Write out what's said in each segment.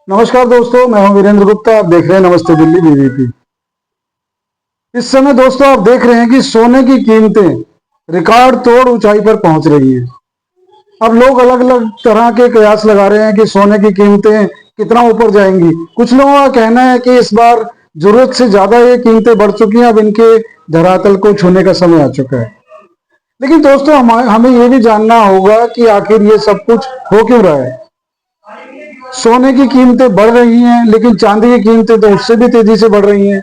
नमस्कार दोस्तों, मैं हूं वीरेंद्र गुप्ता। आप देख रहे हैं नमस्ते दिल्ली बीवीपी। इस समय दोस्तों आप देख रहे हैं कि सोने की कीमतें रिकॉर्ड तोड़ ऊंचाई पर पहुंच रही हैं। अब लोग अलग अलग तरह के कयास लगा रहे हैं कि सोने की कीमतें कितना ऊपर जाएंगी। कुछ लोगों का कहना है कि इस बार जरूरत से ज्यादा ये कीमतें बढ़ चुकी हैं, अब इनके धरातल को छूने का समय आ चुका है। लेकिन दोस्तों हमें ये भी जानना होगा कि आखिर ये सब कुछ हो क्यों रहा है। सोने की कीमतें बढ़ रही हैं, लेकिन चांदी की कीमतें तो उससे भी तेजी से बढ़ रही हैं।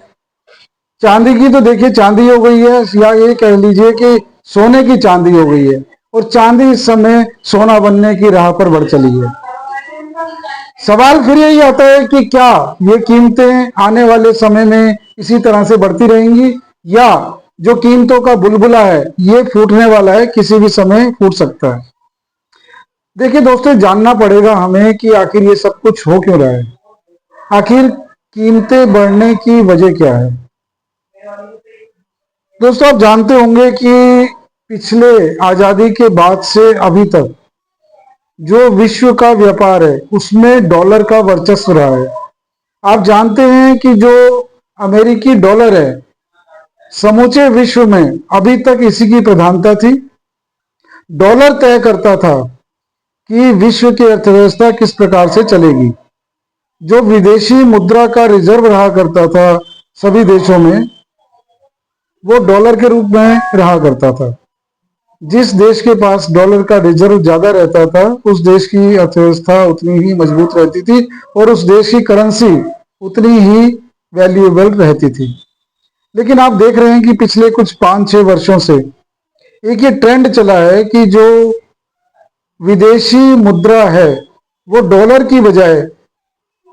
चांदी की तो देखिए चांदी हो गई है, या ये कह लीजिए कि सोने की चांदी हो गई है, और चांदी इस समय सोना बनने की राह पर बढ़ चली है। सवाल फिर यही आता है कि क्या ये कीमतें आने वाले समय में इसी तरह से बढ़ती रहेंगी, या जो कीमतों का बुलबुला है ये फूटने वाला है, किसी भी समय फूट सकता है। देखिए दोस्तों, जानना पड़ेगा हमें कि आखिर ये सब कुछ हो क्यों रहा है। आखिर कीमतें बढ़ने की वजह क्या है। दोस्तों आप जानते होंगे कि पिछले आजादी के बाद से अभी तक जो विश्व का व्यापार है उसमें डॉलर का वर्चस्व रहा है। आप जानते हैं कि जो अमेरिकी डॉलर है, समूचे विश्व में अभी तक इसी की प्रधानता थी। डॉलर तय करता था कि विश्व की अर्थव्यवस्था किस प्रकार से चलेगी। जो विदेशी मुद्रा का रिजर्व रहा करता था सभी देशों में, वो डॉलर के रूप में रहा करता था। जिस देश के पास डॉलर का रिजर्व ज्यादा रहता था उस देश की अर्थव्यवस्था उतनी ही मजबूत रहती थी, और उस देश की करेंसी उतनी ही वैल्यूएबल रहती थी। लेकिन आप देख रहे हैं कि पिछले कुछ 5-6 वर्षों से एक ये ट्रेंड चला है कि जो विदेशी मुद्रा है वो डॉलर की बजाय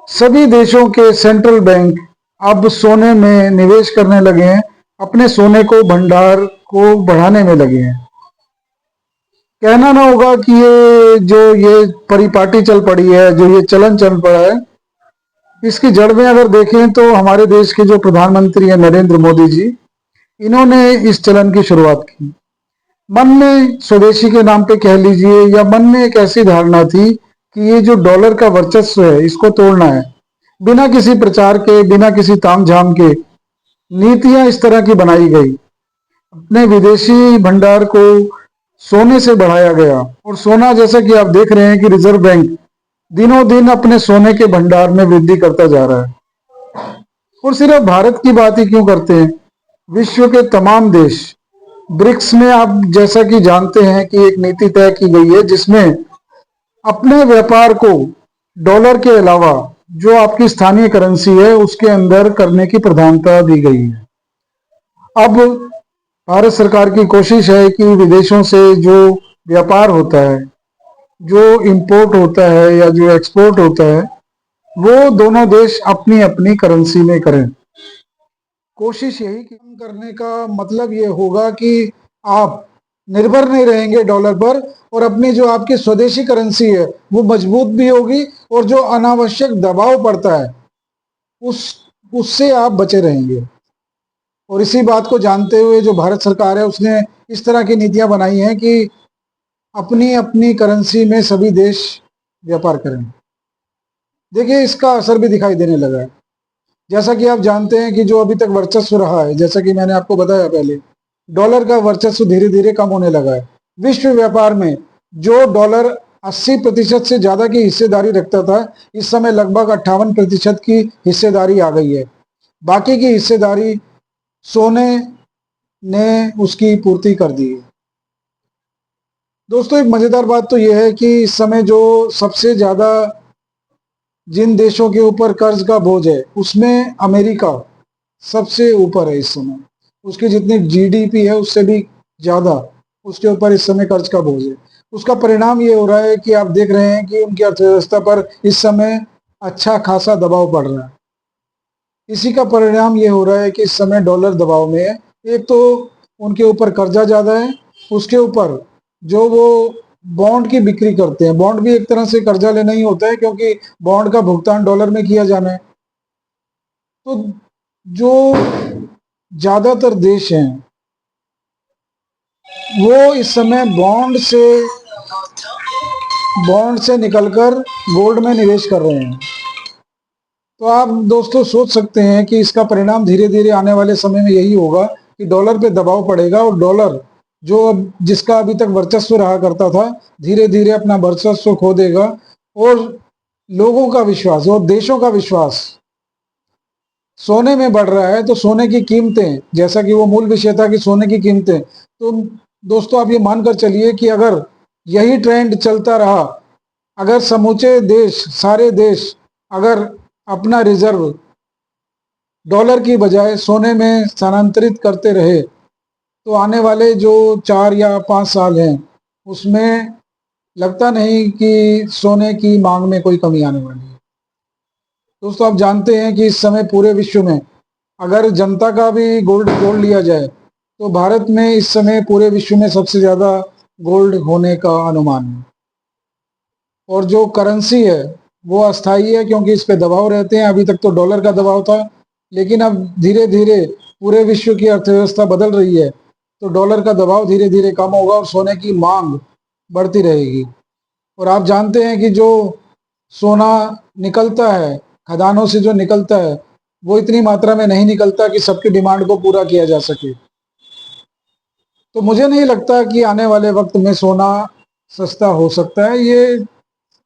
सभी देशों के सेंट्रल बैंक अब सोने में निवेश करने लगे हैं, अपने सोने को भंडार को बढ़ाने में लगे हैं। कहना ना होगा कि ये परिपाटी चल पड़ी है, जो ये चलन चल पड़ा है, इसकी जड़ में अगर देखें तो हमारे देश के जो प्रधानमंत्री हैं नरेंद्र मोदी जी, इन्होंने इस चलन की शुरुआत की। मन में स्वदेशी के नाम पे कह लीजिए, या मन में एक ऐसी धारणा थी कि ये जो डॉलर का वर्चस्व है इसको तोड़ना है। बिना किसी प्रचार के, बिना किसी तामझाम के नीतियां इस तरह की बनाई गई। अपने विदेशी भंडार को सोने से बढ़ाया गया, और सोना, जैसा कि आप देख रहे हैं कि रिजर्व बैंक दिनों दिन अपने सोने के भंडार में वृद्धि करता जा रहा है। और सिर्फ भारत की बात ही क्यों करते हैं, विश्व के तमाम देश ब्रिक्स में, आप जैसा कि जानते हैं कि एक नीति तय की गई है जिसमें अपने व्यापार को डॉलर के अलावा जो आपकी स्थानीय करेंसी है उसके अंदर करने की प्रधानता दी गई है। अब भारत सरकार की कोशिश है कि विदेशों से जो व्यापार होता है, जो इंपोर्ट होता है या जो एक्सपोर्ट होता है, वो दोनों देश अपनी अपनी करेंसी में करें। कोशिश यही कम करने का मतलब ये होगा कि आप निर्भर नहीं रहेंगे डॉलर पर, और अपनी जो आपकी स्वदेशी करेंसी है वो मजबूत भी होगी, और जो अनावश्यक दबाव पड़ता है उस उससे आप बचे रहेंगे। और इसी बात को जानते हुए जो भारत सरकार है उसने इस तरह की नीतियां बनाई हैं कि अपनी अपनी करेंसी में सभी देश व्यापार करें। देखिए इसका असर भी दिखाई देने लगा है। जैसा कि आप जानते हैं कि जो अभी तक वर्चस्व रहा है, जैसा कि मैंने आपको बताया पहले, डॉलर का वर्चस्व धीरे धीरे कम होने लगा है। विश्व व्यापार में जो डॉलर 80% से ज्यादा की हिस्सेदारी रखता था, इस समय लगभग 58% की हिस्सेदारी आ गई है। बाकी की हिस्सेदारी सोने ने उसकी पूर्ति कर दी है। दोस्तों एक मजेदार बात तो यह है कि इस समय जो सबसे ज्यादा जिन देशों के ऊपर कर्ज का बोझ है उसमें अमेरिका सबसे ऊपर है इस समय। उसकी जितनी जीडीपी है उससे भी ज्यादा उसके ऊपर इस समय कर्ज का बोझ है। उसका परिणाम ये हो रहा है कि आप देख रहे हैं कि उनकी अर्थव्यवस्था पर इस समय अच्छा खासा दबाव पड़ रहा है। इसी का परिणाम ये हो रहा है कि इस समय डॉलर दबाव में है। एक तो उनके ऊपर कर्जा ज्यादा है, उसके ऊपर जो वो बॉन्ड की बिक्री करते हैं, बॉन्ड भी एक तरह से कर्जा लेना ही होता है क्योंकि बॉन्ड का भुगतान डॉलर में किया जाना है। तो जो ज्यादातर देश हैं वो इस समय बॉन्ड से निकलकर गोल्ड में निवेश कर रहे हैं। तो आप दोस्तों सोच सकते हैं कि इसका परिणाम धीरे धीरे आने वाले समय में यही होगा कि डॉलर पे दबाव पड़ेगा और डॉलर जो जिसका अभी तक वर्चस्व रहा करता था धीरे धीरे अपना वर्चस्व खो देगा और लोगों का विश्वास और देशों का विश्वास सोने में बढ़ रहा है। तो सोने की कीमतें, जैसा कि वो मूल विषय था कि सोने की कीमतें, तो दोस्तों आप ये मानकर चलिए कि अगर यही ट्रेंड चलता रहा, अगर समूचे देश, सारे देश अगर अपना रिजर्व डॉलर की बजाय सोने में स्थानांतरित करते रहे, तो आने वाले जो 4 या 5 साल हैं उसमें लगता नहीं कि सोने की मांग में कोई कमी आने वाली है। दोस्तों आप जानते हैं कि इस समय पूरे विश्व में अगर जनता का भी गोल्ड जोड़ लिया जाए तो भारत में इस समय पूरे विश्व में सबसे ज़्यादा गोल्ड होने का अनुमान है। और जो करेंसी है वो अस्थाई है क्योंकि इस पे दबाव रहते हैं। अभी तक तो डॉलर का दबाव था, लेकिन अब धीरे धीरे पूरे विश्व की अर्थव्यवस्था बदल रही है तो डॉलर का दबाव धीरे धीरे कम होगा और सोने की मांग बढ़ती रहेगी। और आप जानते हैं कि जो सोना निकलता है, खदानों से जो निकलता है, वो इतनी मात्रा में नहीं निकलता कि सबकी डिमांड को पूरा किया जा सके। तो मुझे नहीं लगता कि आने वाले वक्त में सोना सस्ता हो सकता है। ये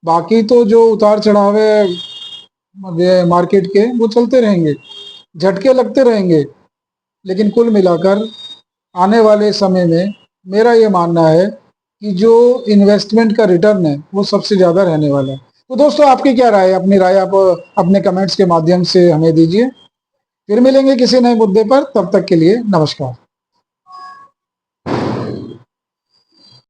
बाकी तो जो उतार चढ़ाव है मार्केट के वो चलते रहेंगे, झटके लगते रहेंगे, लेकिन कुल मिलाकर आने वाले समय में मेरा ये मानना है कि जो इन्वेस्टमेंट का रिटर्न है वो सबसे ज़्यादा रहने वाला है। तो दोस्तों आपकी क्या राय है? अपनी राय आप अपने कमेंट्स के माध्यम से हमें दीजिए। फिर मिलेंगे किसी नए मुद्दे पर, तब तक के लिए नमस्कार।